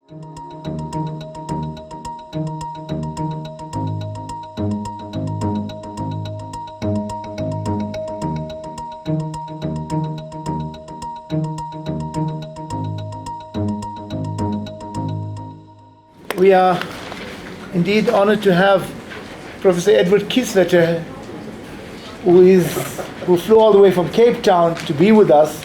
We are indeed honored to have Professor Edward Kieswetter, who flew all the way from Cape Town to be with us.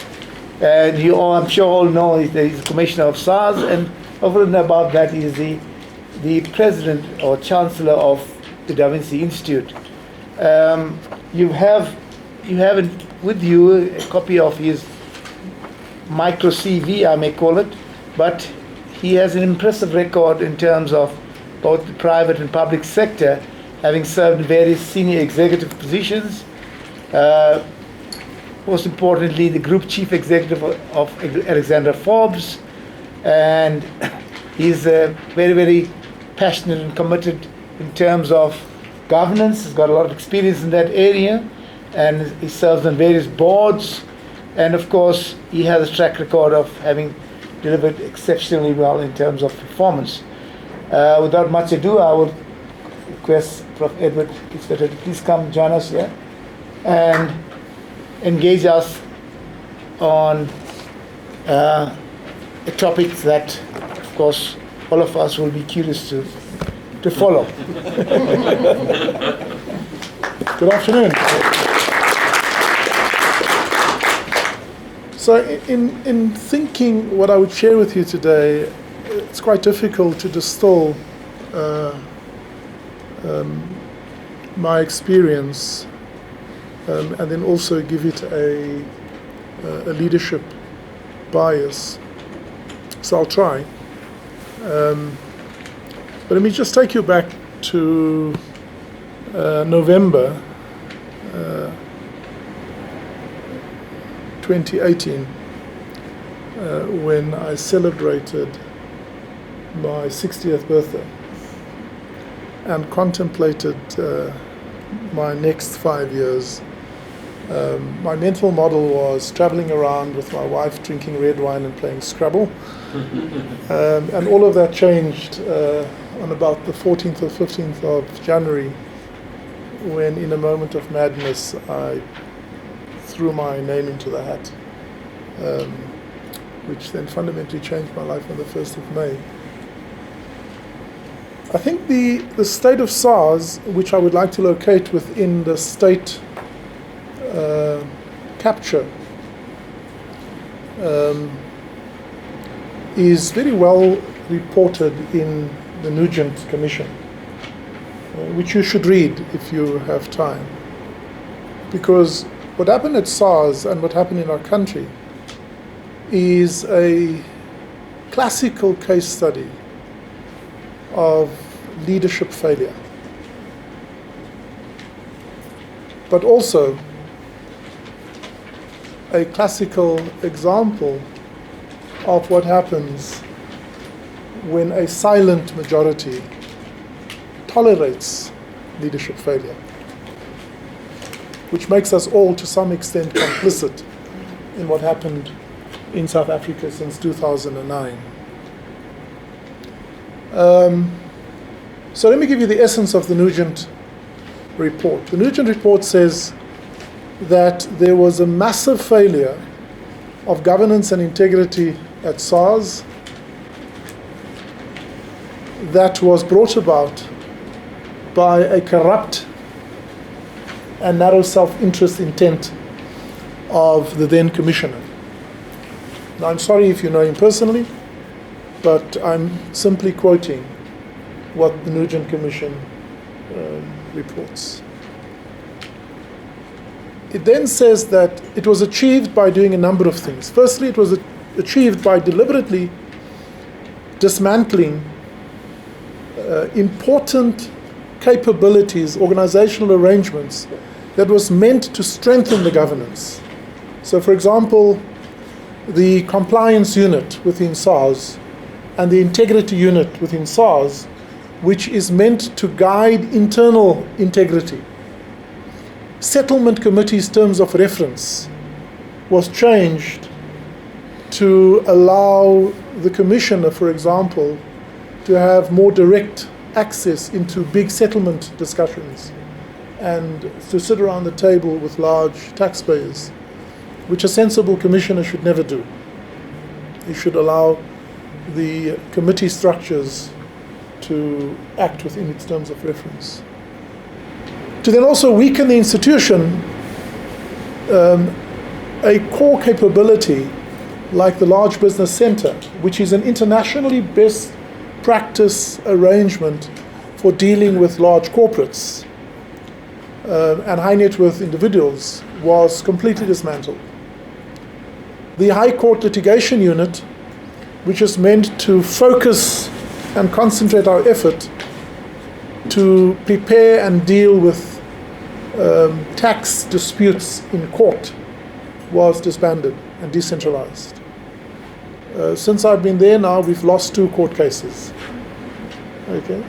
And you all, I'm sure all know, he's the Commissioner of SARS, and over and above that, he's the President or Chancellor of the DaVinci Institute. You have with you a copy of his micro CV, I may call it, but he has an impressive record in terms of both the private and public sector, having served in various senior executive positions. Most importantly, the Group Chief Executive of Alexander Forbes. And he's very, very passionate and committed in terms of governance. He's got a lot of experience in that area, and he serves on various boards. And of course, he has a track record of having delivered exceptionally well in terms of performance. Without much ado, I will request Prof. Edward Kieswetter to please come join us here and engage us on a topic that, of course, all of us will be curious to follow. Good afternoon. So in thinking what I would share with you today, it's quite difficult to distill my experience and then also give it a leadership bias. So I'll try. But let me just take you back to November 2018, when I celebrated my 60th birthday and contemplated my next 5 years. My mental model was traveling around with my wife, drinking red wine and playing Scrabble. And all of that changed on about the 14th or 15th of January, when in a moment of madness I threw my name into the hat, which then fundamentally changed my life on the 1st of May. I think the state of SARS, which I would like to locate within the state capture, is very well reported in the Nugent Commission, which you should read if you have time. Because what happened at SARS and what happened in our country is a classical case study of leadership failure, but also a classical example of what happens when a silent majority tolerates leadership failure, which makes us all to some extent complicit in what happened in South Africa since 2009. So let me give you the essence of the Nugent report. The Nugent report says that there was a massive failure of governance and integrity at SARS that was brought about by a corrupt and narrow self-interest intent of the then commissioner. Now, I'm sorry if you know him personally, but I'm simply quoting what the Nugent Commission reports. It then says that it was achieved by doing a number of things. Firstly, it was achieved by deliberately dismantling important capabilities, organizational arrangements that was meant to strengthen the governance. So, for example, the compliance unit within SARS and the integrity unit within SARS, which is meant to guide internal integrity. Settlement committee's terms of reference was changed to allow the commissioner, for example, to have more direct access into big settlement discussions and to sit around the table with large taxpayers, which a sensible commissioner should never do. He should allow the committee structures to act within its terms of reference. To then also weaken the institution, a core capability like the Large Business Center, which is an internationally best practice arrangement for dealing with large corporates and high net worth individuals, was completely dismantled. The High Court Litigation Unit, which is meant to focus and concentrate our effort to prepare and deal with tax disputes in court, was disbanded and decentralized. Since I've been there now, we've lost 2 court cases. Okay?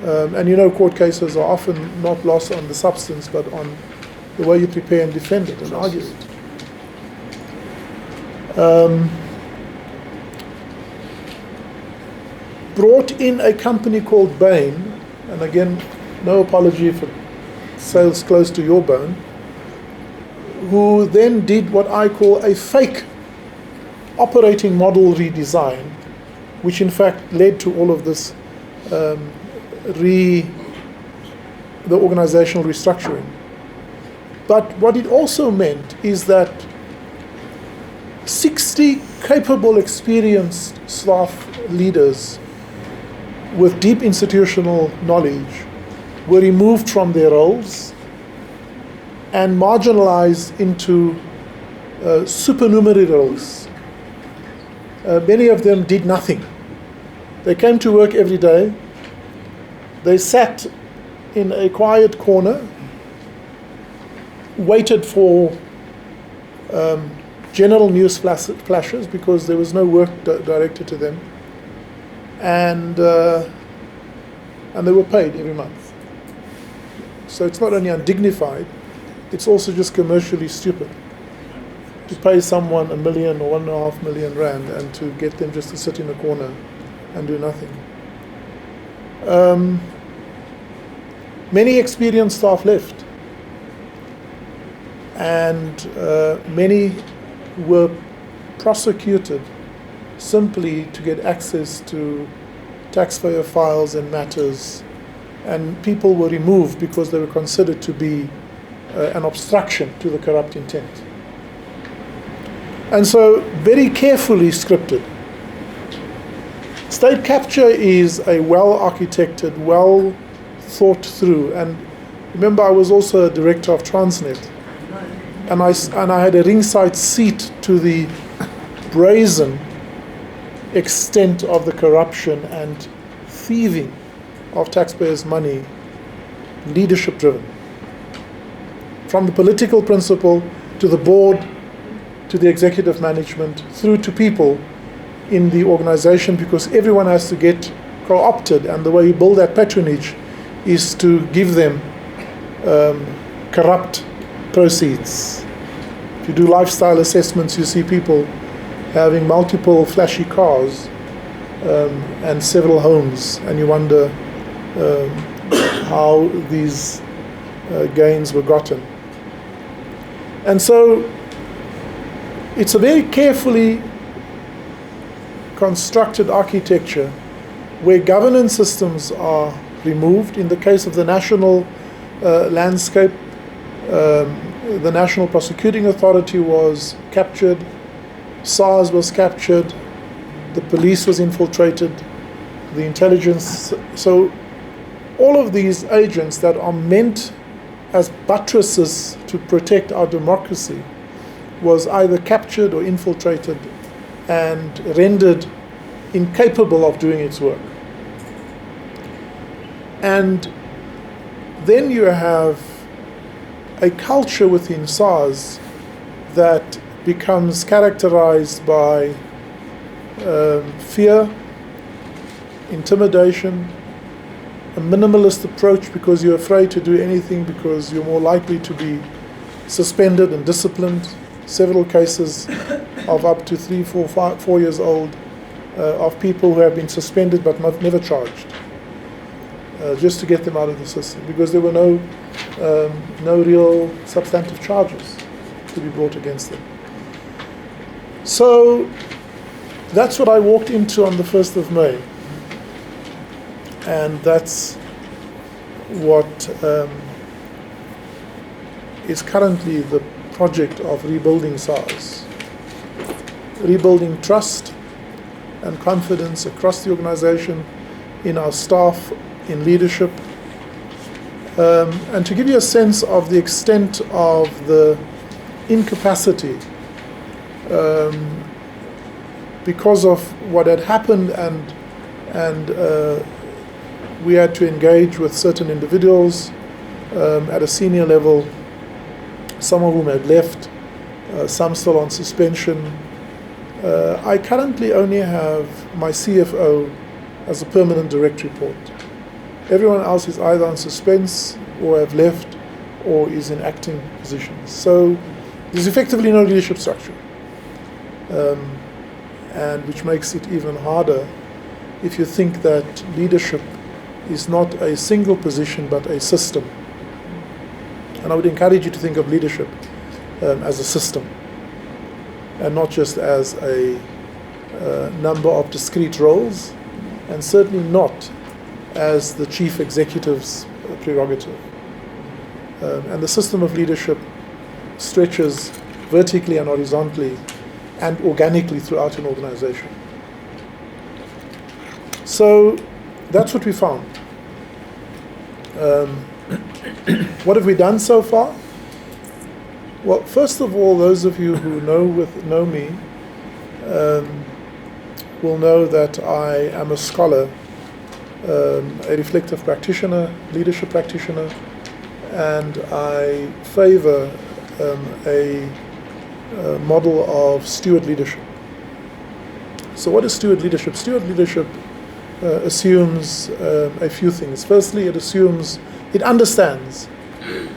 And you know, court cases are often not lost on the substance, but on the way you prepare and defend it and argue it. Brought in a company called Bain, and again, no apology if it sails close to your bone, who then did what I call a fake operating model redesign, which in fact led to all of this the organizational restructuring. But what it also meant is that 60 capable, experienced staff leaders with deep institutional knowledge were removed from their roles and marginalized into supernumerary roles. Many of them did nothing. They came to work every day. They sat in a quiet corner, waited for general news flashes because there was no work directed to them, and they were paid every month. So it's not only undignified, it's also just commercially stupid to pay someone $1 million or 1.5 million rand and to get them just to sit in a corner and do nothing. Many experienced staff left, and many were prosecuted simply to get access to taxpayer files and matters, and people were removed because they were considered to be an obstruction to the corrupt intent. And so, very carefully scripted. State capture is a well-architected, well-thought-through, and remember I was also a director of Transnet, and I had a ringside seat to the brazen extent of the corruption and thieving of taxpayers' money, leadership-driven. From the political principle to the board, to the executive management, through to people in the organization, because everyone has to get co-opted, and the way you build that patronage is to give them corrupt proceeds. If you do lifestyle assessments, you see people having multiple flashy cars and several homes, and you wonder how these gains were gotten. And so it's a very carefully constructed architecture where governance systems are removed. In the case of the national landscape, the National Prosecuting Authority was captured, SARS was captured, the police was infiltrated, the intelligence. So all of these agents that are meant as buttresses to protect our democracy was either captured or infiltrated and rendered incapable of doing its work. And then you have a culture within SARS that becomes characterized by fear, intimidation, a minimalist approach because you're afraid to do anything because you're more likely to be suspended and disciplined. several cases of up to 3, 4, 4 years old of people who have been suspended but never charged, just to get them out of the system, because there were no real substantive charges to be brought against them. So that's what I walked into on the 1st of May. And that's what is currently the project of rebuilding SARS. Rebuilding trust and confidence across the organization, in our staff, in leadership. And to give you a sense of the extent of the incapacity because of what had happened, and we had to engage with certain individuals at a senior level, some of whom had left, some still on suspension. I currently only have my CFO as a permanent direct report. Everyone else is either on suspense or have left or is in acting positions. So there's effectively no leadership structure, and which makes it even harder if you think that leadership is not a single position but a system. And I would encourage you to think of leadership as a system, and not just as a number of discrete roles, and certainly not as the chief executive's prerogative. And the system of leadership stretches vertically and horizontally and organically throughout an organization. So that's what we found. What have we done so far? Well, first of all, those of you who know me will know that I am a scholar, a reflective practitioner, leadership practitioner, and I favor a model of steward leadership. So what is steward leadership? Steward leadership assumes a few things. Firstly, it understands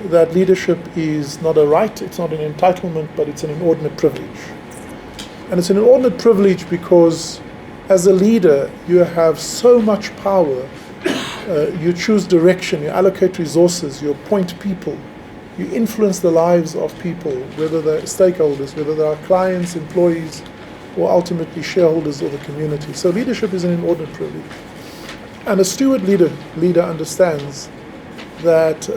that leadership is not a right, it's not an entitlement, but it's an inordinate privilege. And it's an inordinate privilege because as a leader, you have so much power. You choose direction, you allocate resources, you appoint people, you influence the lives of people, whether they're stakeholders, whether they are clients, employees, or ultimately shareholders of the community. So leadership is an inordinate privilege. And a steward leader understands that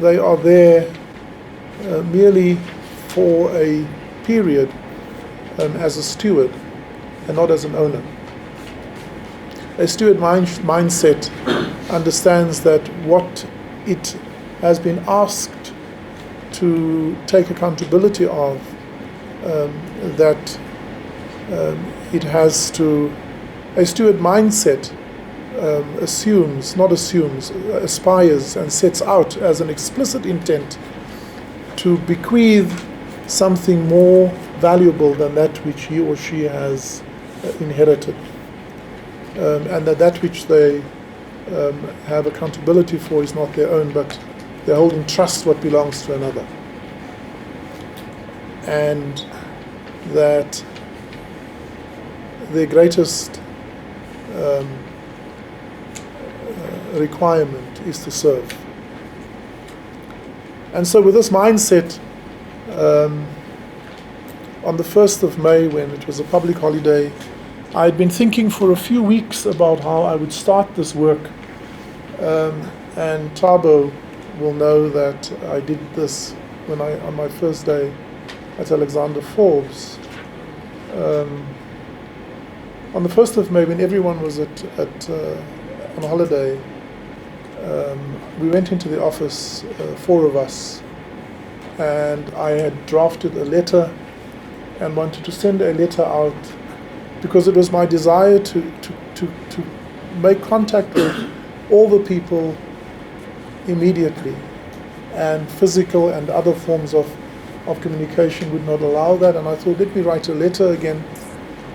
they are there merely for a period as a steward and not as an owner. A steward mindset understands that what it has been asked to take accountability of, it has to. A steward mindset aspires and sets out as an explicit intent to bequeath something more valuable than that which he or she has inherited. And that which they have accountability for is not their own, but they hold in trust what belongs to another. And that their greatest requirement is to serve. And so with this mindset, on the 1st of May, when it was a public holiday, I had been thinking for a few weeks about how I would start this work, and Thabo will know that I did this on my first day at Alexander Forbes. On the 1st of May, when everyone was on holiday, we went into the office, 4 of us, and I had drafted a letter and wanted to send a letter out because it was my desire to make contact with all the people immediately, and physical and other forms of communication would not allow that. And I thought, let me write a letter again,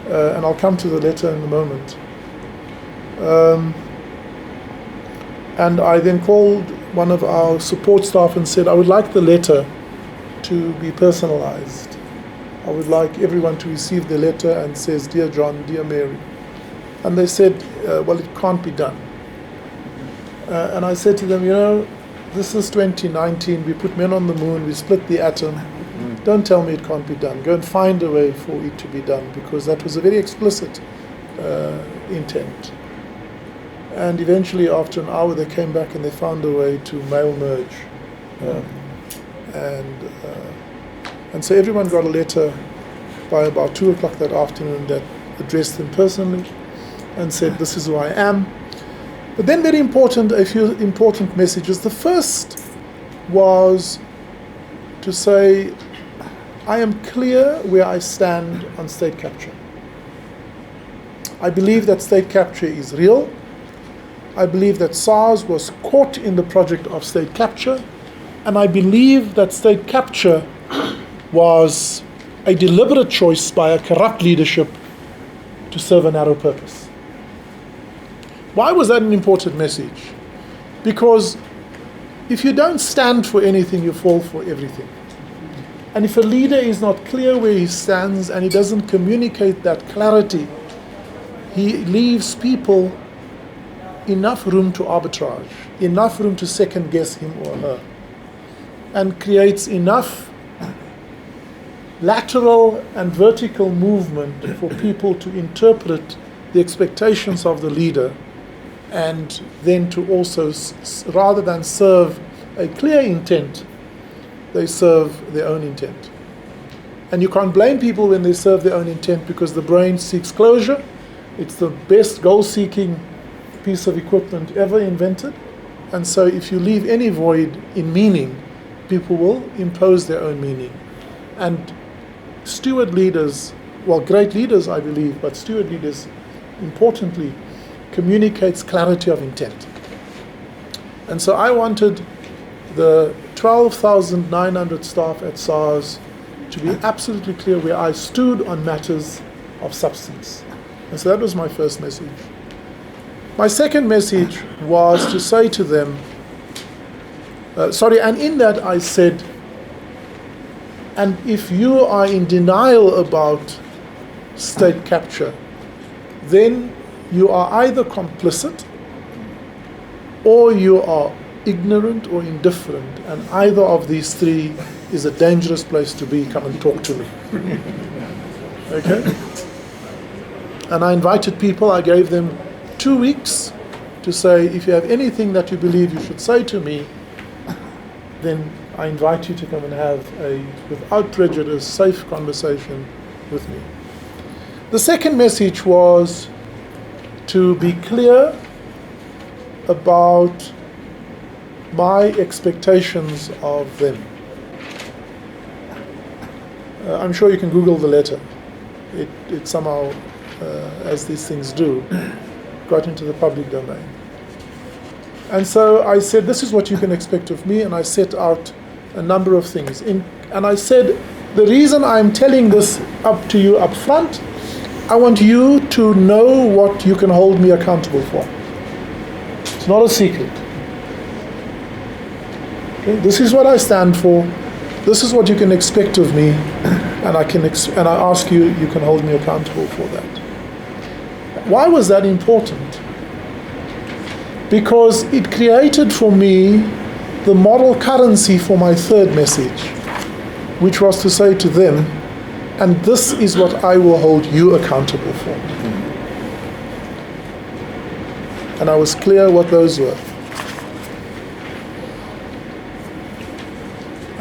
and I'll come to the letter in a moment. And I then called one of our support staff and said, I would like the letter to to be personalized. I would like everyone to receive the letter and says, "Dear John, dear Mary." And they said, well, it can't be done. And I said to them, this is 2019, we put men on the moon, we split the atom. Don't tell me it can't be done. Go and find a way for it to be done, because that was a very explicit intent. And eventually, after an hour, they came back and they found a way to mail merge. And so everyone got a letter by about 2 o'clock that afternoon that addressed them personally and said, "This is who I am." But then very important, a few important messages. The first was to say, I am clear where I stand on state capture. I believe that state capture is real. I believe that SARS was caught in the project of state capture. And I believe that state capture was a deliberate choice by a corrupt leadership to serve a narrow purpose. Why was that an important message? Because if you don't stand for anything, you fall for everything. And if a leader is not clear where he stands and he doesn't communicate that clarity, he leaves people enough room to arbitrage, enough room to second guess him or her, and creates enough lateral and vertical movement for people to interpret the expectations of the leader, and then to also, rather than serve a clear intent, they serve their own intent. And you can't blame people when they serve their own intent, because the brain seeks closure. It's the best goal-seeking piece of equipment ever invented. And so if you leave any void in meaning, people will impose their own meaning. And steward leaders, well, great leaders, I believe, but steward leaders, importantly, communicates clarity of intent. And so I wanted the 12,900 staff at SARS to be absolutely clear where I stood on matters of substance. And so that was my first message. My second message was to say to them, and in that I said, and if you are in denial about state capture, then you are either complicit or you are ignorant or indifferent, and either of these three is a dangerous place to be. Come and talk to me. Okay? And I invited people, I gave them 2 weeks to say, if you have anything that you believe you should say to me, then I invite you to come and have a, without prejudice, safe conversation with me. The second message was to be clear about my expectations of them. I'm sure you can Google the letter. It somehow, as these things do, got into the public domain. And so I said, this is what you can expect of me, and I set out a number of things. And I said, the reason I'm telling this up to you up front, I want you to know what you can hold me accountable for. It's not a secret. Okay? This is what I stand for. This is what you can expect of me, and I ask you, you can hold me accountable for that. Why was that important? Because it created for me the model currency for my third message, which was to say to them, and this is what I will hold you accountable for. And I was clear what those were.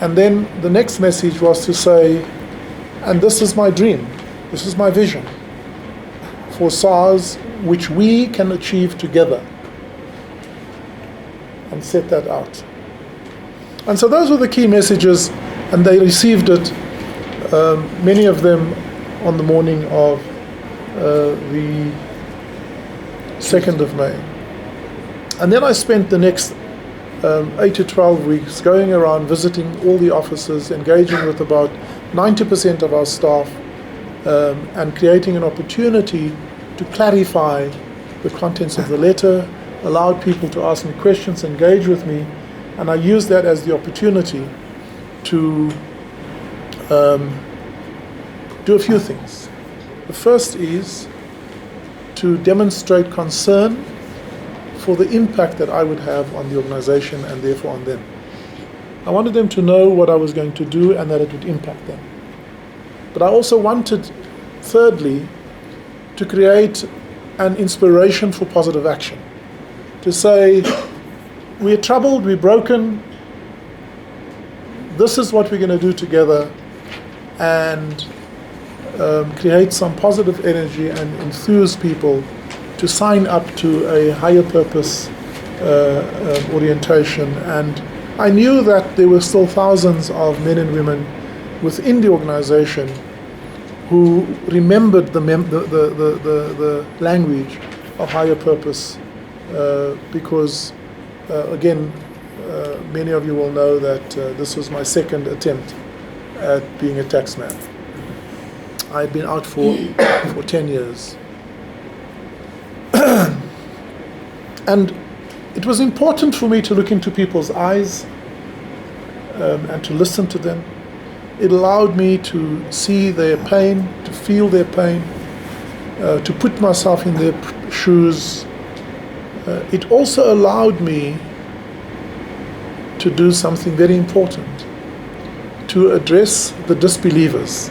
And then the next message was to say, and this is my dream, this is my vision for SARS, which we can achieve together, and set that out. And so those were the key messages, and they received it, many of them on the morning of the 2nd of May. And then I spent the next 8 to 12 weeks going around visiting all the offices, engaging with about 90% of our staff, and creating an opportunity to clarify the contents of the letter, allowed people to ask me questions, engage with me, and I used that as the opportunity to do a few things. The first is to demonstrate concern for the impact that I would have on the organization and therefore on them. I wanted them to know what I was going to do and that it would impact them. But I also wanted, thirdly, to create an inspiration for positive action. To say, we're troubled, we're broken, this is what we're going to do together, and create some positive energy and enthuse people to sign up to a higher purpose orientation. And I knew that there were still thousands of men and women within the organization who remembered the language of higher purpose, because again, many of you will know that this was my second attempt at being a taxman. I had been out for 10 years. And it was important for me to look into people's eyes and to listen to them. It allowed me to see their pain, to feel their pain, to put myself in their shoes. It also allowed me to do something very important, to address the disbelievers.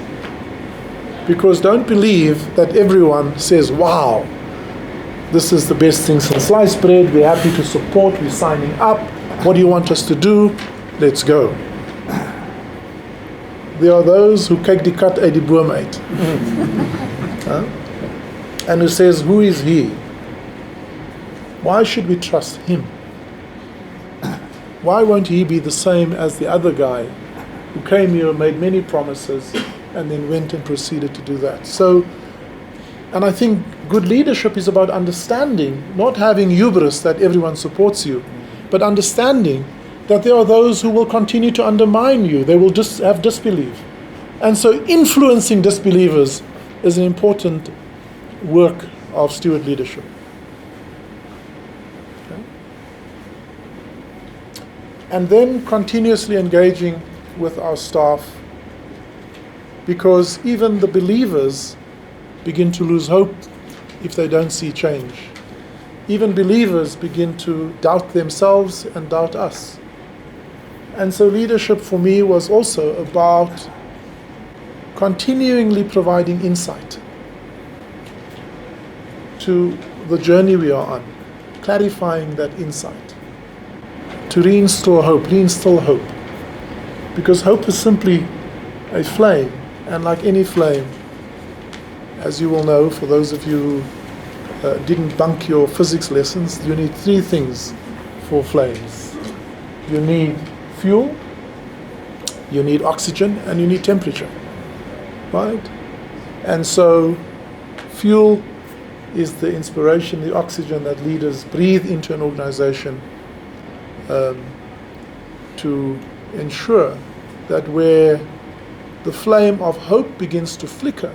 Because don't believe that everyone says, wow, this is the best thing since sliced bread, we're happy to support, we're signing up, what do you want us to do? Let's go. There are those who kyk die kat uit die boom uit. And who says, who is he? Why should we trust him? Why won't he be the same as the other guy who came here and made many promises and then went and proceeded to do that? So, and I think good leadership is about understanding, not having hubris that everyone supports you, but understanding that there are those who will continue to undermine you. They will just have disbelief. And so influencing disbelievers is an important work of steward leadership. Okay. And then continuously engaging with our staff, because even the believers begin to lose hope if they don't see change. Even believers begin to doubt themselves and doubt us. And so leadership for me was also about continually providing insight to the journey we are on, clarifying that insight, to reinstill hope. Because hope is simply a flame, and like any flame, as you will know, for those of you who didn't bunk your physics lessons, you need three things for flames. You need fuel, you need oxygen, and you need temperature, right? And so fuel is the inspiration, the oxygen that leaders breathe into an organization to ensure that where the flame of hope begins to flicker,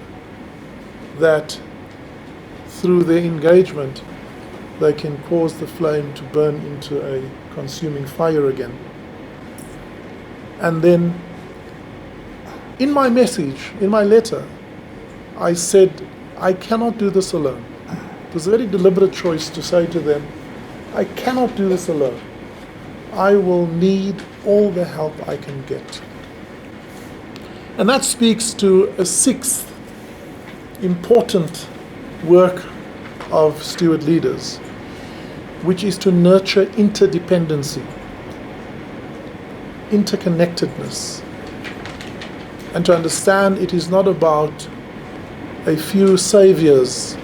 that through their engagement they can cause the flame to burn into a consuming fire again. And then in my message, in my letter, I said, I cannot do this alone. It was a very deliberate choice to say to them, I cannot do this alone. I will need all the help I can get. And that speaks to a sixth important work of steward leaders, which is to nurture interdependency, interconnectedness, and to understand it is not about a few saviors,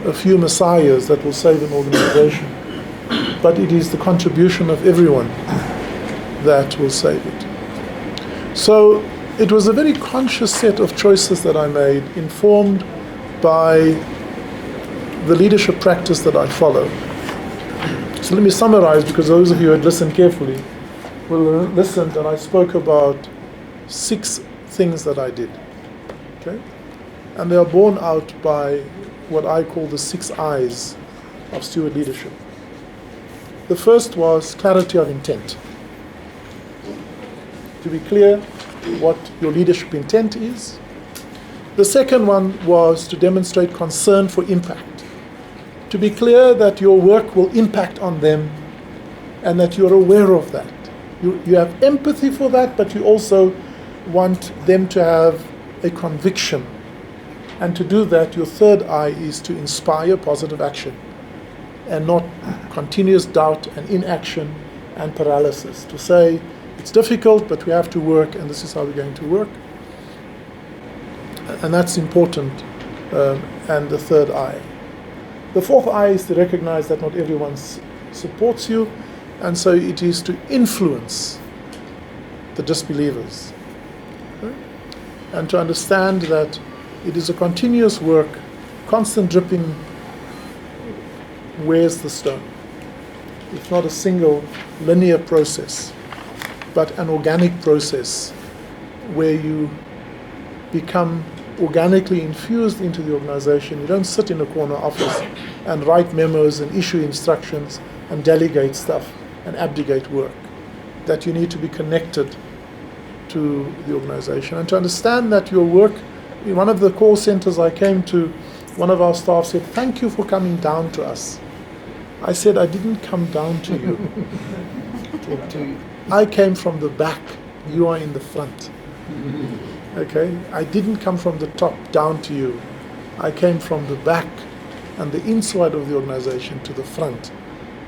a few messiahs that will save an organization, but it is the contribution of everyone that will save it. So it was a very conscious set of choices that I made, informed by the leadership practice that I follow. So let me summarize, because those of you who had listened carefully will listen, and I spoke about 6 things that I did. Okay? And they are borne out by what I call the 6 I's of steward leadership. The first was clarity of intent. To be clear, what your leadership intent is. The second one was to demonstrate concern for impact, to be clear that your work will impact on them and that you're aware of that. You have empathy for that, but you also want them to have a conviction. And to do that, your third I is to inspire positive action and not continuous doubt and inaction and paralysis. To say, it's difficult, but we have to work, and this is how we're going to work. And that's important, and the third I. The fourth I is to recognize that not everyone supports you, and so it is to influence the disbelievers. Okay? And to understand that it is a continuous work, constant dripping wears the stone. It's not a single linear process, but an organic process where you become organically infused into the organization. You don't sit in a corner office and write memos and issue instructions and delegate stuff and abdicate work. That you need to be connected to the organization. And to understand that your work, in one of the call centers I came to, one of our staff said, "Thank you for coming down to us." I said, "I didn't come down to you. I came from the back. You are in the front." Okay? I didn't come from the top down to you. I came from the back and the inside of the organization to the front,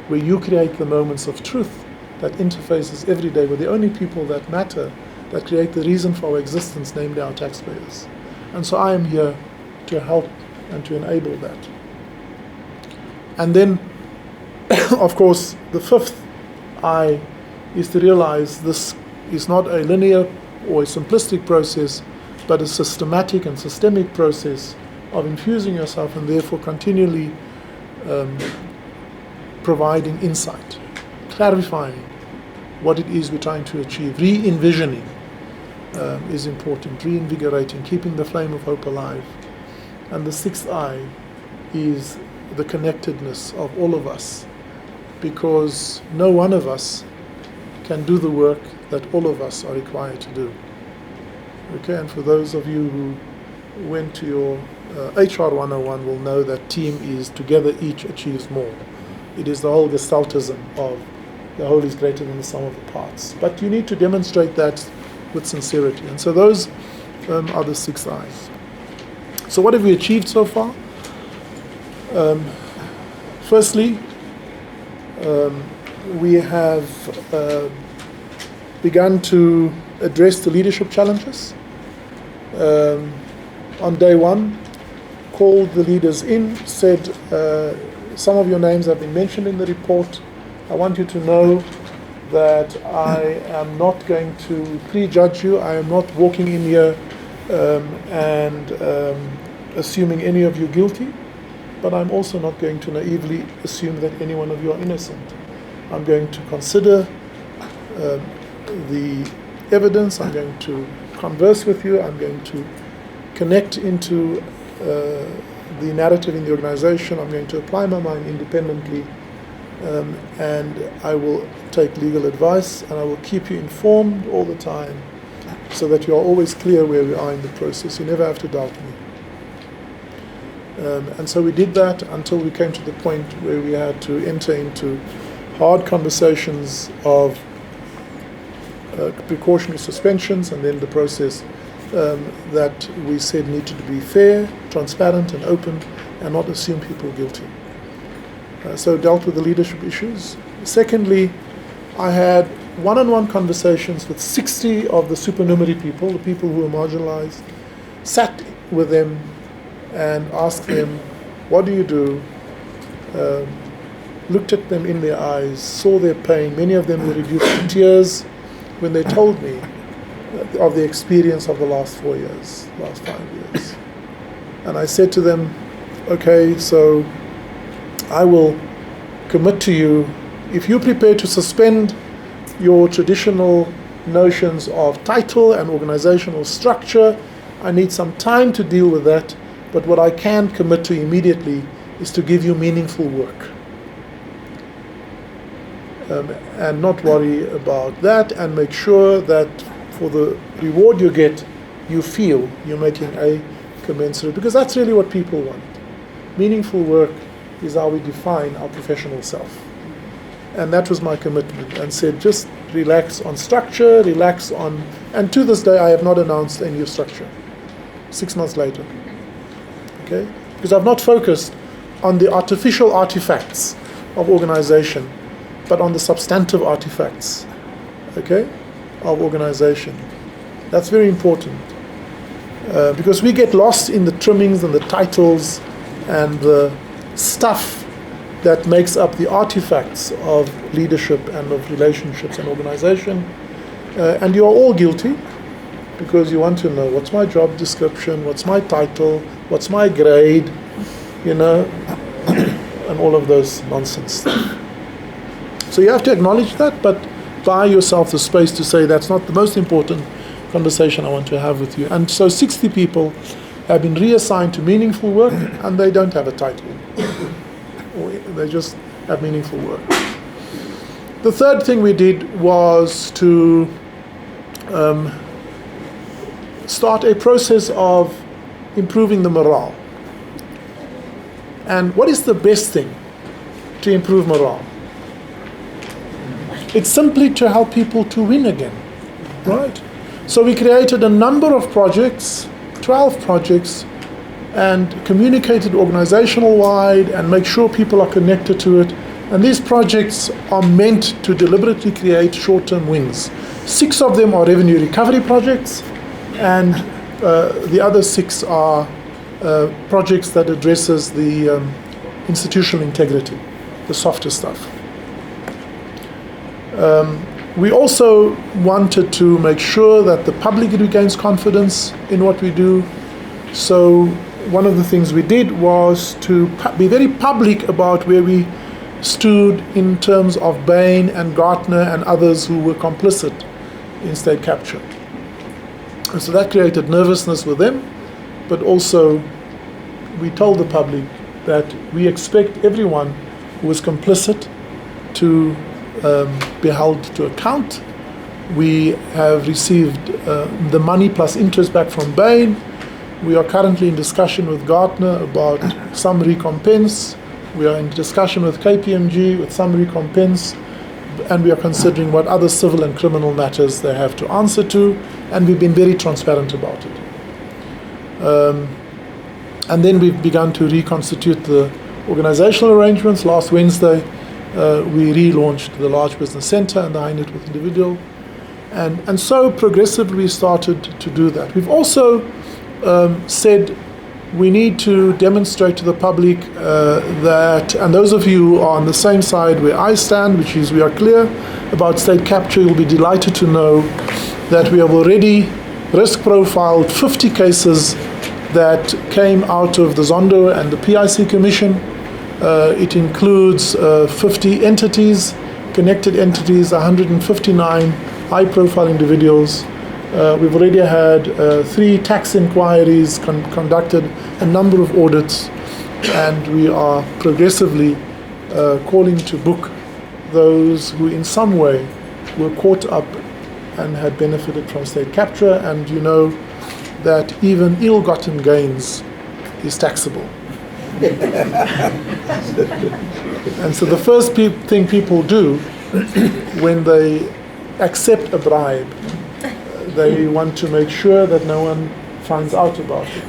where you create the moments of truth that interfaces every day with the only people that matter, that create the reason for our existence, namely our taxpayers. And so I am here to help and to enable that. And then, of course, the fifth I is to realize this is not a linear or a simplistic process, but a systematic and systemic process of infusing yourself and therefore continually providing insight, clarifying what it is we're trying to achieve. Re-envisioning is important, reinvigorating, keeping the flame of hope alive. And the sixth I is the connectedness of all of us, because no one of us can do the work that all of us are required to do. Okay, and for those of you who went to your HR 101 will know that team is together each achieves more. It is the whole gestaltism of the whole is greater than the sum of the parts. But you need to demonstrate that with sincerity. And so those are the six I's. So what have we achieved so far? Firstly, we have begun to address the leadership challenges. On day one, called the leaders in, said, some of your names have been mentioned in the report. I want you to know that I am not going to prejudge you. I am not walking in here and assuming any of you guilty, but I'm also not going to naively assume that any one of you are innocent. I'm going to consider the evidence. I'm going to converse with you. I'm going to connect into the narrative in the organization. I'm going to apply my mind independently, and I will take legal advice, and I will keep you informed all the time so that you are always clear where we are in the process. You never have to doubt me. And so we did that until we came to the point where we had to enter into hard conversations of precautionary suspensions, and then the process that we said needed to be fair, transparent and open, and not assume people guilty. So dealt with the leadership issues. Secondly, I had one-on-one conversations with 60 of the supernumerary people, the people who were marginalized, sat with them and asked them, what do you do? Looked at them in their eyes, saw their pain. Many of them were reduced to tears when they told me of the experience of the last 4 years, last 5 years. And I said to them, okay, so I will commit to you, if you prepare to suspend your traditional notions of title and organizational structure, I need some time to deal with that, but what I can commit to immediately is to give you meaningful work. And not worry about that, and make sure that for the reward you get, you feel you're making a commensurate, because that's really what people want. Meaningful work is how we define our professional self. And that was my commitment, and said just relax on structure, relax on, and to this day I have not announced a new structure, 6 months later. Okay? Because I've not focused on the artificial artifacts of organization, but on the substantive artifacts, okay, of organization. That's very important. Because we get lost in the trimmings and the titles and the stuff that makes up the artifacts of leadership and of relationships and organization. And you are all guilty, because you want to know, what's my job description, what's my title, what's my grade, you know, and all of those nonsense stuff. So you have to acknowledge that, but buy yourself the space to say that's not the most important conversation I want to have with you. And so 60 people have been reassigned to meaningful work, and they don't have a title. They just have meaningful work. The third thing we did was to start a process of improving the morale. And what is the best thing to improve morale? It's simply to help people to win again, right? So we created a number of projects, 12 projects, and communicated organizational-wide and make sure people are connected to it. And these projects are meant to deliberately create short-term wins. 6 of them are revenue recovery projects, and the other 6 are projects that addresses the institutional integrity, the softer stuff. We also wanted to make sure that the public regains confidence in what we do. So one of the things we did was to be very public about where we stood in terms of Bain and Gartner and others who were complicit in state capture. And so that created nervousness with them, but also we told the public that we expect everyone who was complicit to be held to account. We have received the money plus interest back from Bain. We are currently in discussion with Gartner about some recompense. We are in discussion with KPMG with some recompense, and we are considering what other civil and criminal matters they have to answer to, and we've been very transparent about it. And then we've begun to reconstitute the organizational arrangements. Last Wednesday, we relaunched the Large Business Center and the High Net Worth Individual. And so progressively we started to do that. We've also said we need to demonstrate to the public that, and those of you who are on the same side where I stand, which is we are clear about state capture, you'll be delighted to know that we have already risk profiled 50 cases that came out of the Zondo and the PIC Commission. It includes 50 entities, connected entities, 159 high-profile individuals. We've already had 3 tax inquiries conducted, a number of audits, and we are progressively calling to book those who in some way were caught up and had benefited from state capture. And you know that even ill-gotten gains is taxable. And so the first thing people do when they accept a bribe, they want to make sure that no one finds out about it.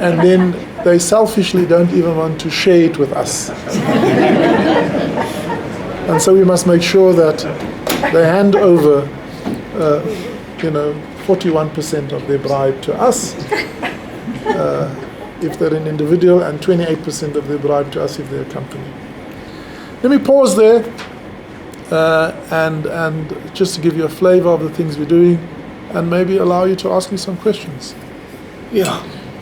And then they selfishly don't even want to share it with us. And so we must make sure that they hand over 41% of their bribe to us if they're an individual, and 28% of their bribe to us if they're a company. Let me pause there and just to give you a flavor of the things we're doing, and maybe allow you to ask me some questions. Yeah,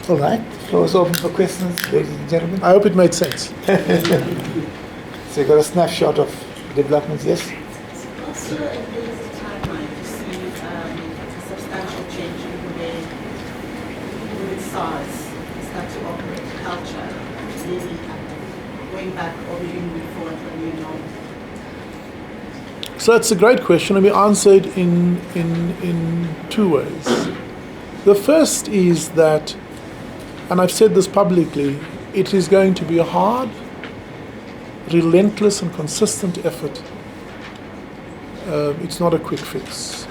all right. The floor is open for questions, ladies and gentlemen. I hope it made sense. So you got a snapshot of developments, yes? What's your ability timeline to see a substantial change in the way with SARS start to operate culture, maybe going back or even before the new norm? So it's a great question, and we answer it in two ways. The first is that, and I've said this publicly, it is going to be a hard, relentless and consistent effort. It's not a quick fix.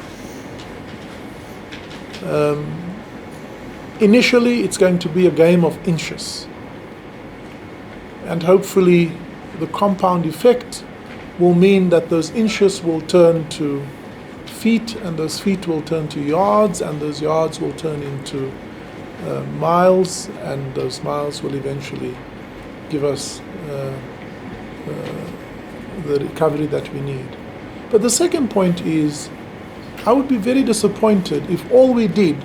Initially, it's going to be a game of inches. And hopefully, the compound effect will mean that those inches will turn to feet, and those feet will turn to yards, and those yards will turn into miles, and those miles will eventually give us the recovery that we need. But the second point is, I would be very disappointed if all we did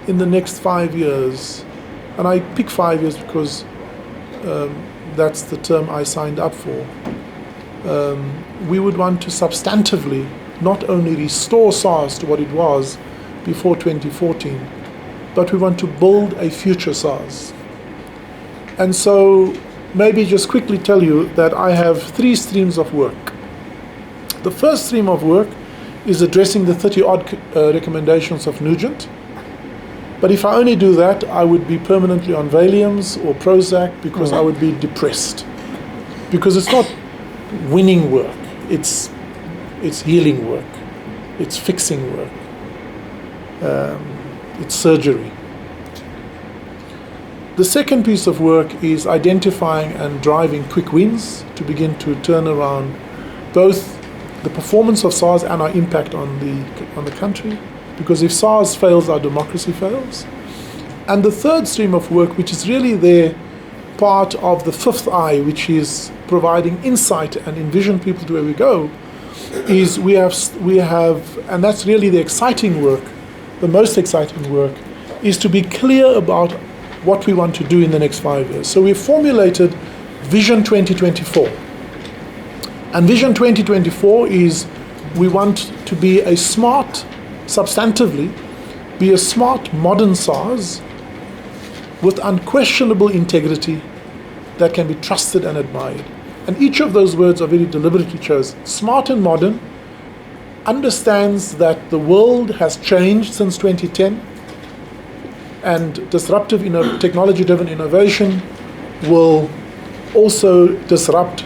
in the next 5 years, and I pick 5 years because that's the term I signed up for, we would want to substantively not only restore SARS to what it was before 2014, but we want to build a future SARS. And so maybe just quickly tell you that I have 3 streams of work. The first stream of work is addressing the 30-odd recommendations of Nugent. But if I only do that, I would be permanently on Valiums or Prozac because I would be depressed. Because it's not winning work, it's healing work, it's fixing work, it's surgery. The second piece of work is identifying and driving quick wins to begin to turn around both the performance of SARS and our impact on the country, because if SARS fails, our democracy fails. And the third stream of work, which is really the part of the fifth eye, which is providing insight and envision people to where we go, is we have, and that's really the exciting work, the most exciting work, is to be clear about what we want to do in the next 5 years. So we've formulated Vision 2024. And Vision 2024 is we want to be a smart, substantively, be a smart modern SARS with unquestionable integrity that can be trusted and admired. And each of those words are very deliberately chosen. Smart and modern understands that the world has changed since 2010, and disruptive technology-driven innovation will also disrupt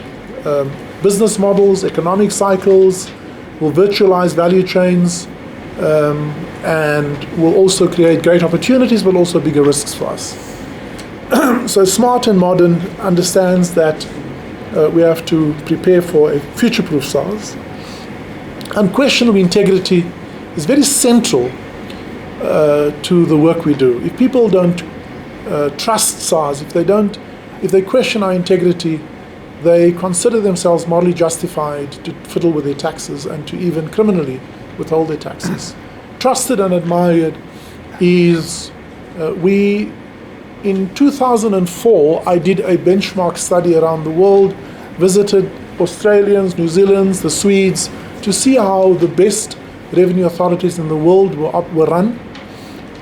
business models, economic cycles, will virtualize value chains, and will also create great opportunities, but also bigger risks for us. So smart and modern understands that we have to prepare for a future-proof SARS. Unquestionable integrity is very central to the work we do. If people don't trust SARS, if they question our integrity, they consider themselves morally justified to fiddle with their taxes and to even criminally withhold their taxes. Trusted and admired is, in 2004, I did a benchmark study around the world, visited Australians, New Zealanders, the Swedes, to see how the best revenue authorities in the world were run.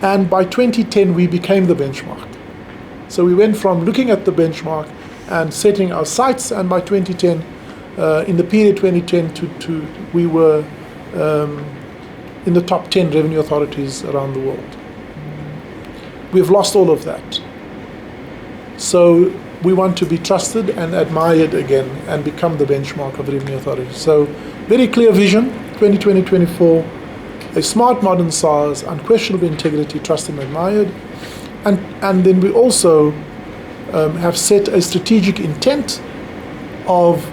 And by 2010, we became the benchmark. So we went from looking at the benchmark and setting our sights, and by 2010, in the period 2010 to we were in the top 10 revenue authorities around the world. We've lost all of that. So we want to be trusted and admired again and become the benchmark of revenue authorities. So very clear vision, 2020-24, a smart modern SARS, unquestionable integrity, trusted and admired. And then we also have set a strategic intent of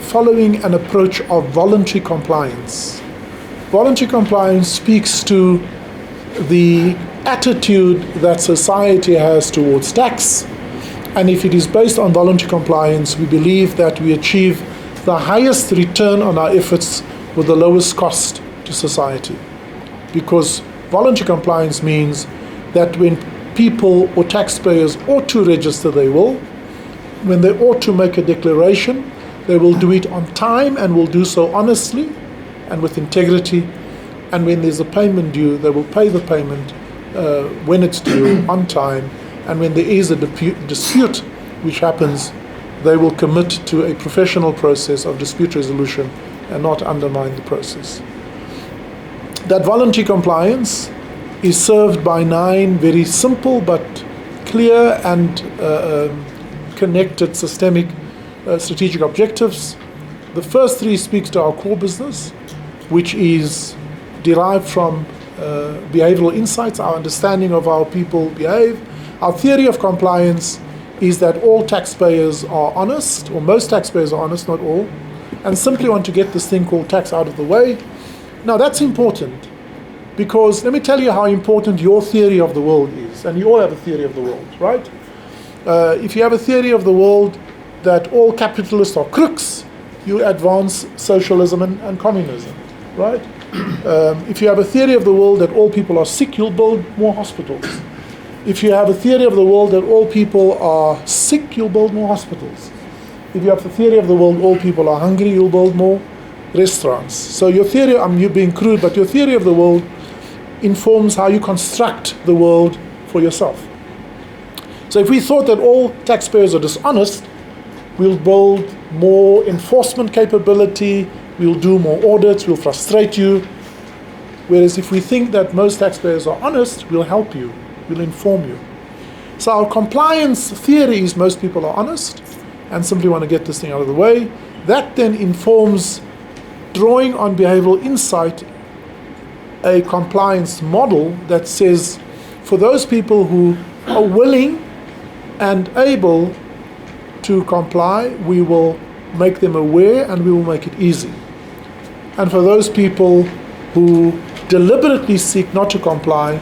following an approach of voluntary compliance. Voluntary compliance speaks to the attitude that society has towards tax, and if it is based on voluntary compliance, we believe that we achieve the highest return on our efforts with the lowest cost to society. Because voluntary compliance means that when people or taxpayers ought to register, they will. When they ought to make a declaration, they will do it on time and will do so honestly and with integrity. And when there's a payment due, they will pay the payment when it's due, on time. And when there is a dispute which happens, they will commit to a professional process of dispute resolution and not undermine the process. That voluntary compliance is served by 9 very simple but clear and connected systemic strategic objectives. The first 3 speaks to our core business, which is derived from behavioral insights, our understanding of how people behave. Our theory of compliance is that all taxpayers are honest, or most taxpayers are honest, not all, and simply want to get this thing called tax out of the way. Now that's important, because let me tell you how important your theory of the world is, and you all have a theory of the world, right? If you have a theory of the world that all capitalists are crooks, you advance socialism and communism, right? If you have a theory of the world that all people are sick, you'll build more hospitals. If you have a theory of the world that all people are sick, you'll build more hospitals. If you have the theory of the world all people are hungry, you'll build more restaurants. So your theory, you're being crude, but your theory of the world informs how you construct the world for yourself. So if we thought that all taxpayers are dishonest, we'll build more enforcement capability, we'll do more audits, we'll frustrate you. Whereas if we think that most taxpayers are honest, we'll help you, we'll inform you. So our compliance theory is most people are honest and simply want to get this thing out of the way. That then informs, drawing on behavioral insight, a compliance model that says for those people who are willing and able to comply, we will make them aware and we will make it easy. And for those people who deliberately seek not to comply,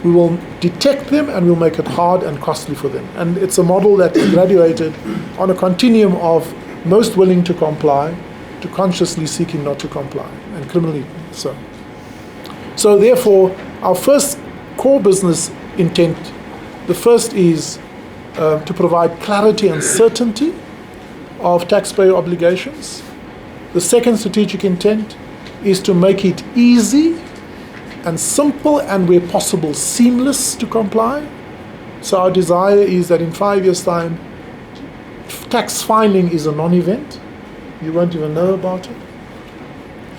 we will detect them and we'll make it hard and costly for them. And it's a model that is graduated on a continuum of most willing to comply to consciously seeking not to comply, and criminally so. So therefore, our first core business intent, the first is to provide clarity and certainty of taxpayer obligations. The second strategic intent is to make it easy and simple, and where possible seamless to comply. So our desire is that in 5 years' time, tax filing is a non-event. You won't even know about it.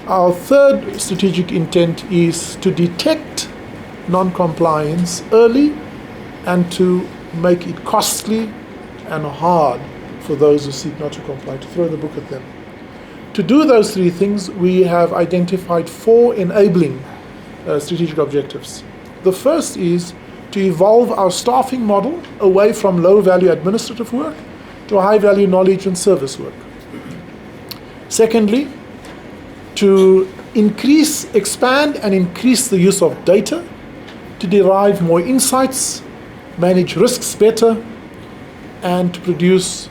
Our third strategic intent is to detect non-compliance early and to make it costly and hard for those who seek not to comply, to throw the book at them. To do those 3 things, we have identified 4 enabling strategic objectives. The first is to evolve our staffing model away from low-value administrative work to high-value knowledge and service work. Secondly, to expand and increase the use of data to derive more insights, manage risks better, and to produce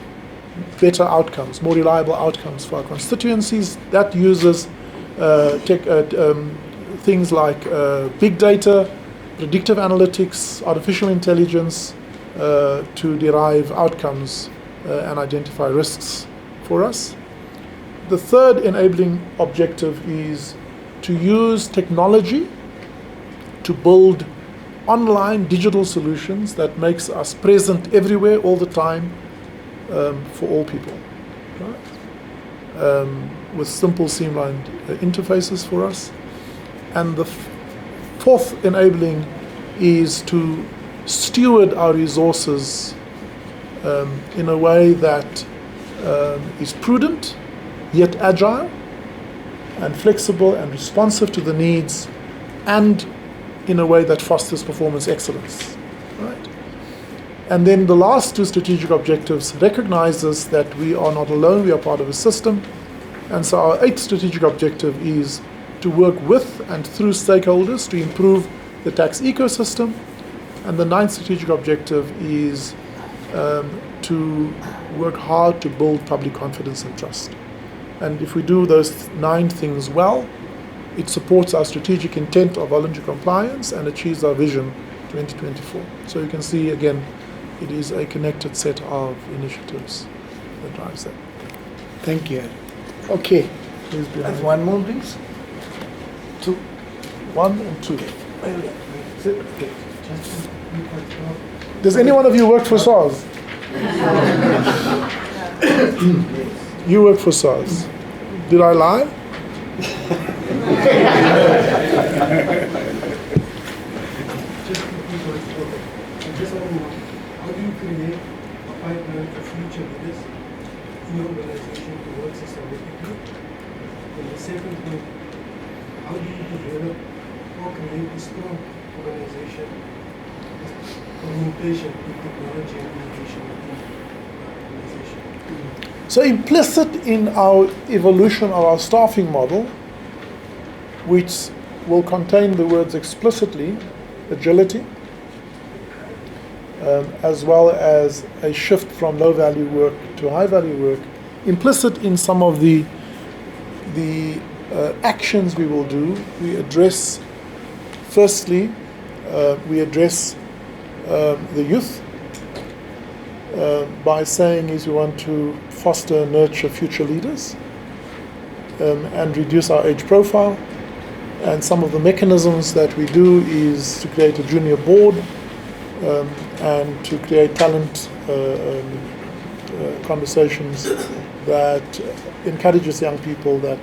better outcomes, more reliable outcomes for our constituencies. That uses things like big data, predictive analytics, artificial intelligence to derive outcomes and identify risks for us. The third enabling objective is to use technology to build online digital solutions that makes us present everywhere all the time for all people, right? With simple streamlined interfaces for us. And the fourth enabling is to steward our resources in a way that is prudent, yet agile and flexible and responsive to the needs, and in a way that fosters performance excellence, right? And then the last 2 strategic objectives recognizes that we are not alone, we are part of a system. And so our 8th strategic objective is to work with and through stakeholders to improve the tax ecosystem. And the 9th strategic objective is to work hard to build public confidence and trust. And if we do those 9 things well, it supports our strategic intent of voluntary compliance and achieves our vision 2024. So you can see again, it is a connected set of initiatives that drives that. Thank you. Okay. Please be That's honest. one more, please. 2. 1 and 2. Okay. Does any one of you work for SARS? You work for SARS. Did I lie? Just want to know, how do you create a pipeline for future leaders in your organization to work systematically? And the second point, how do you develop or create a strong organization, communication with technology and innovation within the organization? So implicit in our evolution of our staffing model, which will contain the words explicitly, agility, as well as a shift from low-value work to high-value work, implicit in some of the actions we will do, we address, firstly, we address the youth by saying is we want to foster and nurture future leaders and reduce our age profile. And some of the mechanisms that we do is to create a junior board and to create talent conversations that encourages young people that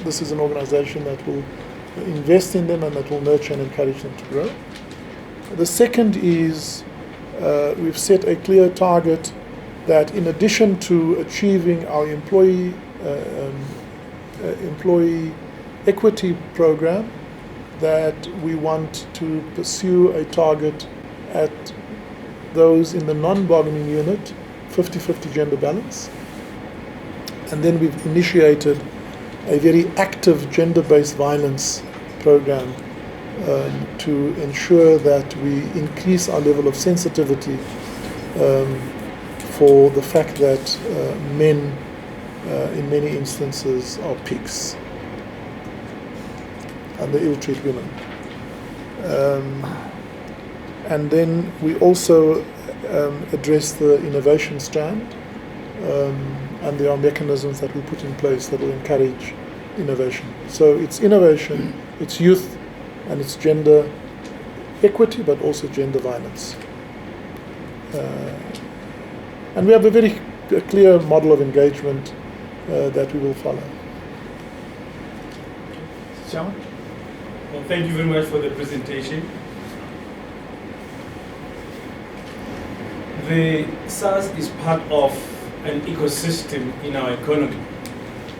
this is an organization that will invest in them and that will nurture and encourage them to grow. The second is we've set a clear target that in addition to achieving our employee equity program, that we want to pursue a target at those in the non-bargaining unit, 50-50 gender balance. And then we've initiated a very active gender-based violence program to ensure that we increase our level of sensitivity for the fact that men in many instances are pigs and they ill-treat women. And then we also address the innovation strand, and there are mechanisms that we put in place that will encourage innovation. So it's innovation, it's youth, and it's gender equity, but also gender violence. And we have a very clear model of engagement that we will follow. John? Well, thank you very much for the presentation. The SARS is part of an ecosystem in our economy.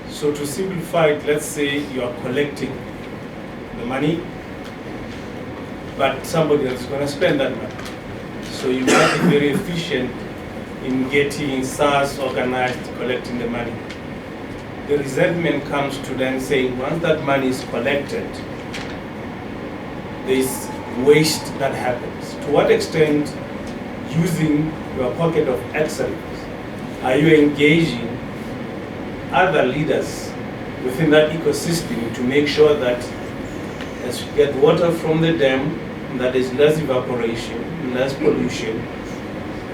So to simplify it, let's say you are collecting the money, but somebody else is going to spend that money. So you might be very efficient in getting SARS organized, collecting the money. The resentment comes to then saying, once that money is collected, there is waste that happens. To what extent, using your pocket of excellence, are you engaging other leaders within that ecosystem to make sure that as you get water from the dam, that there's less evaporation, less pollution,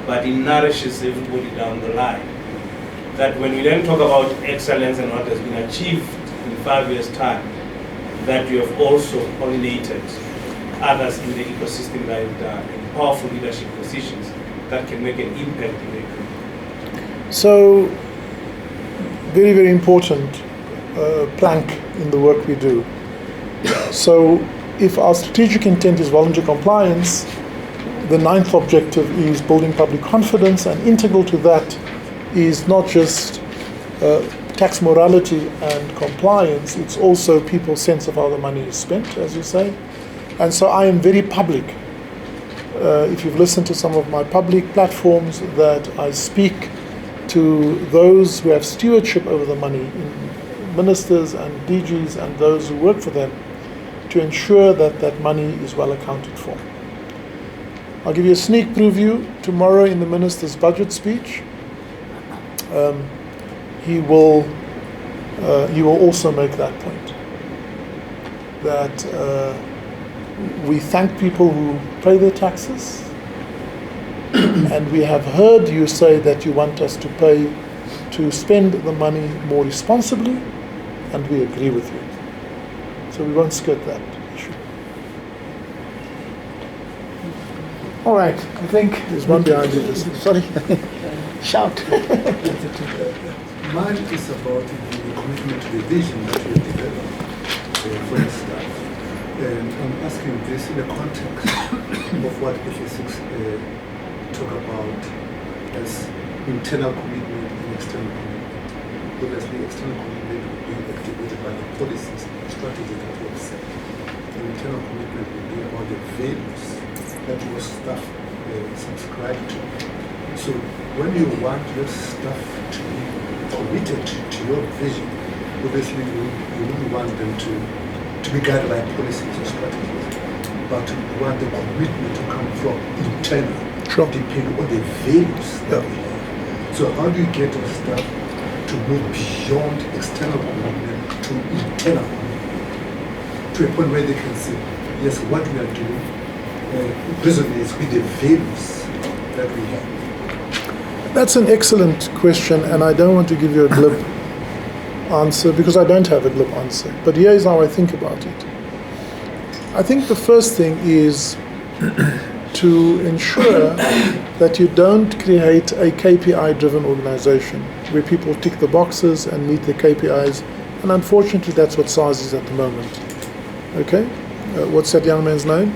but it nourishes everybody down the line? That when we then talk about excellence and what has been achieved in 5 years' time, that you have also pollinated others in the ecosystem that are in powerful leadership positions that can make an impact in the economy. So, very, very important plank in the work we do. So, if our strategic intent is voluntary compliance, the 9th objective is building public confidence, and integral to that is not just tax morality and compliance, it's also people's sense of how the money is spent, as you say. And so I am very public. If you've listened to some of my public platforms, that I speak to those who have stewardship over the money, ministers and DGs and those who work for them, to ensure that that money is well accounted for. I'll give you a sneak preview tomorrow in the minister's budget speech. He will also make that point, that we thank people who pay their taxes, and we have heard you say that you want us to spend the money more responsibly, and we agree with you. So we won't skirt that issue. All right, I think There's one behind you. Sorry, shout. Mine is about the commitment to the vision that you developed. for the staff. And I'm asking this in the context of what F6 talk about as internal commitment and external commitment. Obviously, external commitment will be activated by the policies and strategies that we have set. And internal commitment will be about the values that your staff subscribe to. So when you want your staff to be committed to your vision, obviously you wouldn't want them to be guided by policies or strategies, but you want the commitment to come from internal, depending on the values that we have. So how do you get your staff to move beyond external commitment to internal commitment, to a point where they can say, yes, what we are doing resonates with the values that we have? That's an excellent question, and I don't want to give you a glib answer because I don't have a glib answer. But here is how I think about it. I think the first thing is to ensure that you don't create a KPI-driven organization where people tick the boxes and meet the KPIs. And unfortunately, that's what SARS is at the moment. Okay? What's that young man's name?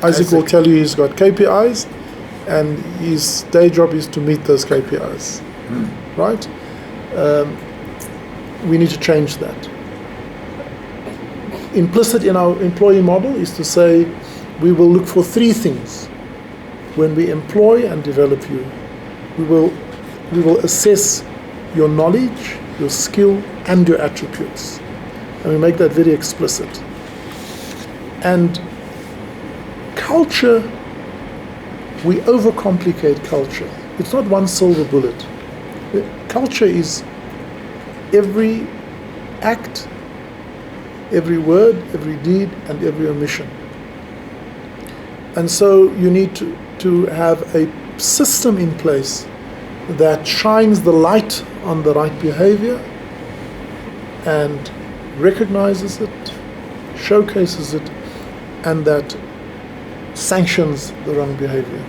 Isaac will tell you he's got KPIs, and his day job is to meet those KPIs. Right? We need to change that. Implicit in our employee model is to say we will look for three things when we employ and develop you. We will assess your knowledge, your skill, and your attributes. And we make that very explicit. And culture, we overcomplicate culture. It's not one silver bullet. Culture is every act, every word, every deed, and every omission. And so you need to have a system in place that shines the light on the right behavior and recognizes it, showcases it, and that sanctions the wrong behavior.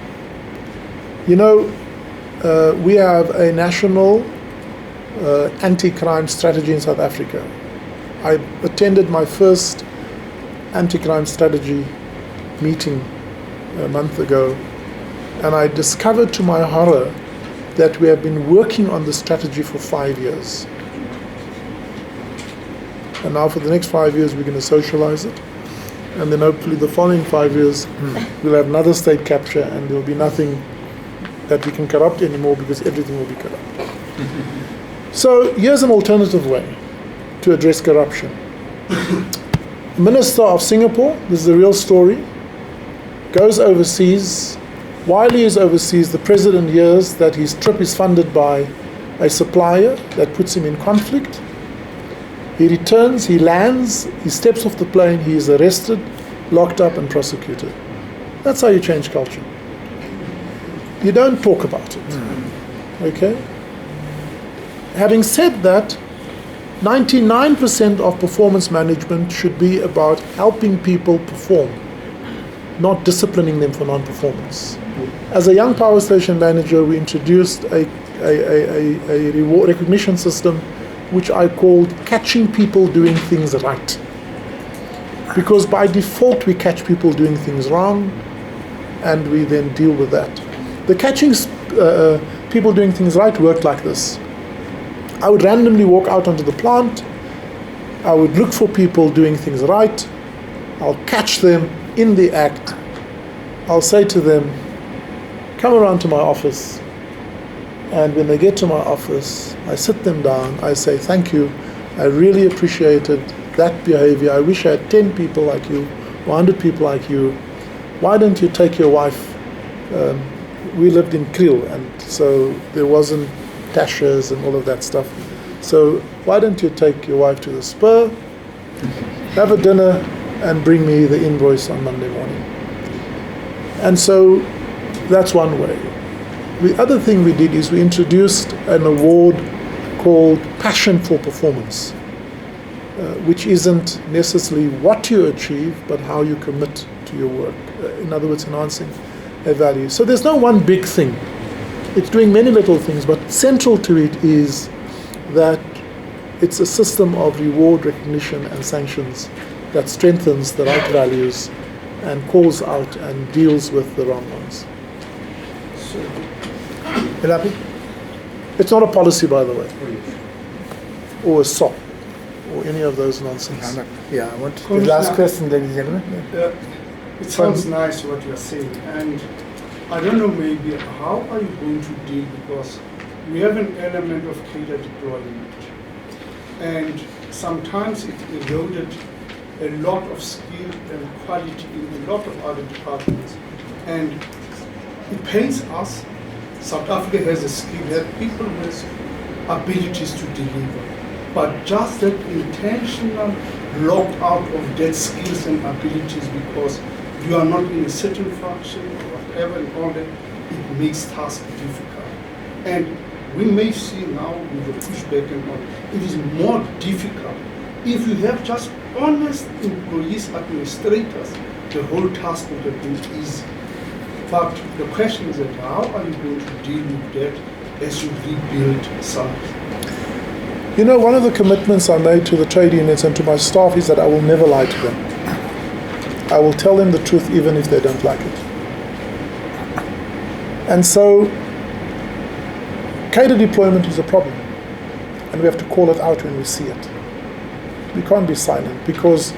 You know, we have a national anti-crime strategy in South Africa. I attended my first anti-crime strategy meeting a month ago, and I discovered to my horror that we have been working on the strategy for 5 years. And now for the next 5 years we're going to socialize it, and then hopefully the following 5 years we'll have another state capture, and there'll be nothing that we can corrupt anymore because everything will be corrupt. So here's an alternative way to address corruption. Minister of Singapore, this is a real story, goes overseas. While he is overseas, the president hears that his trip is funded by a supplier that puts him in conflict. He returns, he lands, he steps off the plane, he is arrested, locked up, and prosecuted. That's how you change culture. You don't talk about it. Okay? Having said that, 99% of performance management should be about helping people perform, not disciplining them for non-performance. As a young power station manager, we introduced a reward recognition system which I called catching people doing things right. Because by default we catch people doing things wrong, and we then deal with that. The catching people doing things right worked like this. I would randomly walk out onto the plant, I would look for people doing things right, I'll catch them in the act, I'll say to them, come around to my office, and when they get to my office, I sit them down, I say, thank you, I really appreciated that behavior, I wish I had 10 people like you, 100 people like you, why don't you take your wife, we lived in Kriel, and so there wasn't tashes and all of that stuff. So why don't you take your wife to the Spur, have a dinner, and bring me the invoice on Monday morning. And so that's one way. The other thing we did is we introduced an award called Passion for Performance, which isn't necessarily what you achieve, but how you commit to your work. In other words, enhancing a value. So there's no one big thing. It's doing many little things, but central to it is that It's a system of reward, recognition, and sanctions that strengthens the right values and calls out and deals with the wrong ones. You happy? It's not a policy, by the way, or a SOP, or any of those nonsense. Yeah, I want the Commissioner- last question, ladies and gentlemen. It sounds nice what you're saying, and I don't know maybe how are you going to deal, because we have an element of cadre deployment, and sometimes it eroded a lot of skill and quality in a lot of other departments, and it pains us. South Africa has a skill, that people with abilities to deliver, but just that intentional locked out of dead skills and abilities because you are not in a certain function or whatever and all that, it makes tasks difficult. And we may see now with the pushback and all, it is more difficult. If you have just honest employees, administrators, the whole task would have been easy. But the question is that how are you going to deal with that as you rebuild SARS? You know, one of the commitments I made to the trade unions and to my staff is that I will never lie to them. I will tell them the truth even if they don't like it. And so, cadre deployment is a problem, and we have to call it out when we see it. We can't be silent, because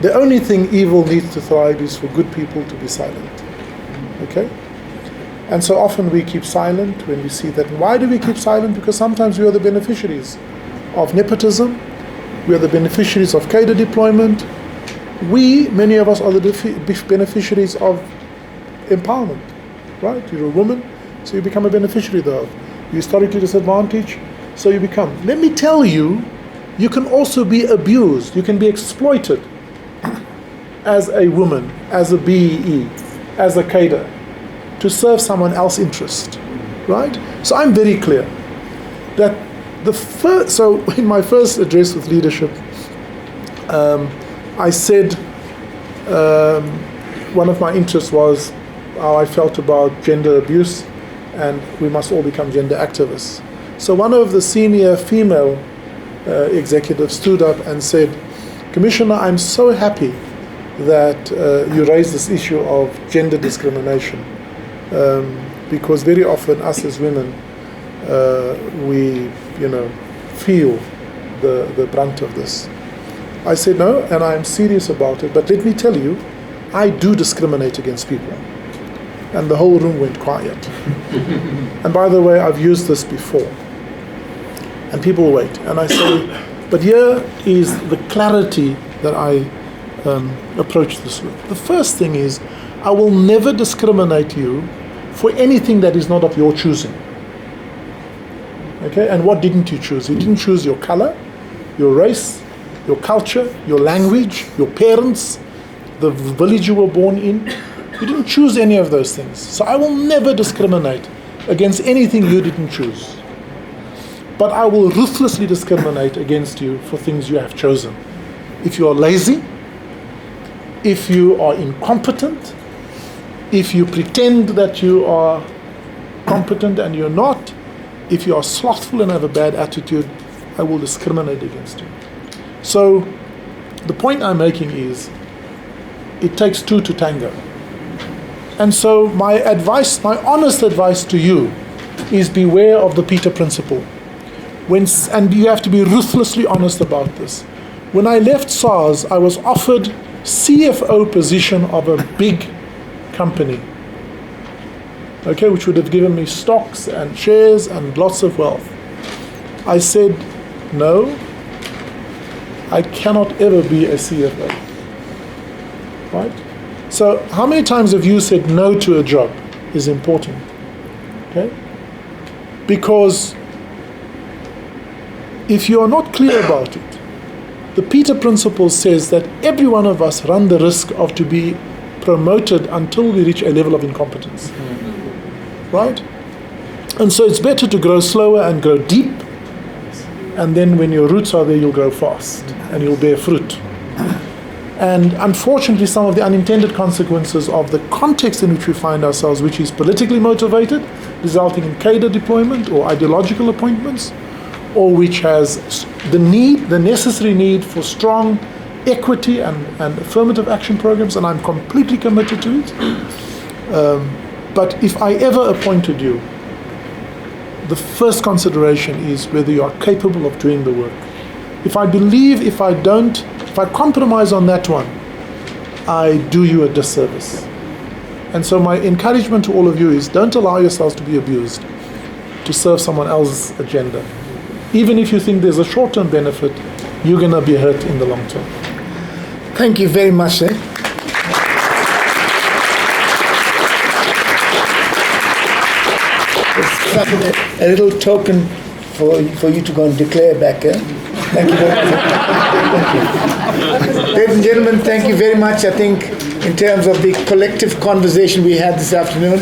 the only thing evil needs to thrive is for good people to be silent. Okay? And so often we keep silent when we see that. And why do we keep silent? Because sometimes we are the beneficiaries of nepotism, we are the beneficiaries of cadre deployment. Many of us are the beneficiaries of empowerment, right? You're a woman, so you become a beneficiary thereof. You're historically disadvantaged, so you become. Let me tell you, you can also be abused, you can be exploited as a woman, as a BEE, as a cadre, to serve someone else's interest, right? So I'm very clear that so in my first address with leadership, I said one of my interests was how I felt about gender abuse, and we must all become gender activists. So one of the senior female executives stood up and said, Commissioner, I'm so happy that you raised this issue of gender discrimination, because very often us as women, we feel the brunt of this. I said no, and I'm serious about it, but let me tell you, I do discriminate against people. And the whole room went quiet. And by the way, I've used this before. And people wait. And I say, but here is the clarity that I approach this with. The first thing is, I will never discriminate you for anything that is not of your choosing. Okay, and what didn't you choose? You didn't choose your color, your race, your culture, your language, your parents, the village you were born in. You didn't choose any of those things. So I will never discriminate against anything you didn't choose. But I will ruthlessly discriminate against you for things you have chosen. If you are lazy, if you are incompetent, if you pretend that you are competent and you're not, if you are slothful and have a bad attitude, I will discriminate against you. So the point I'm making is, it takes two to tango. And so my advice, my honest advice to you is beware of the Peter Principle. And you have to be ruthlessly honest about this. When I left SARS, I was offered CFO position of a big company, okay, which would have given me stocks and shares and lots of wealth. I said, no, I cannot ever be a CFO, right? So how many times have you said no to a job is important, okay? Because if you are not clear about it, the Peter Principle says that every one of us run the risk of to be promoted until we reach a level of incompetence, right? And so it's better to grow slower and grow deep, and then when your roots are there, you'll grow fast and you'll bear fruit. And unfortunately, some of the unintended consequences of the context in which we find ourselves, which is politically motivated, resulting in cadre deployment or ideological appointments, or which has the necessary need for strong equity and affirmative action programs, and I'm completely committed to it. But if I ever appointed you, the first consideration is whether you are capable of doing the work. If I compromise on that one, I do you a disservice. And so my encouragement to all of you is, don't allow yourselves to be abused to serve someone else's agenda. Even if you think there's a short-term benefit, you're going to be hurt in the long term. Thank you very much, sir. A little token for you to go and declare back. Thank you very much. Ladies and gentlemen, thank you very much. I think in terms of the collective conversation we had this afternoon,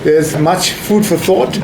there's much food for thought.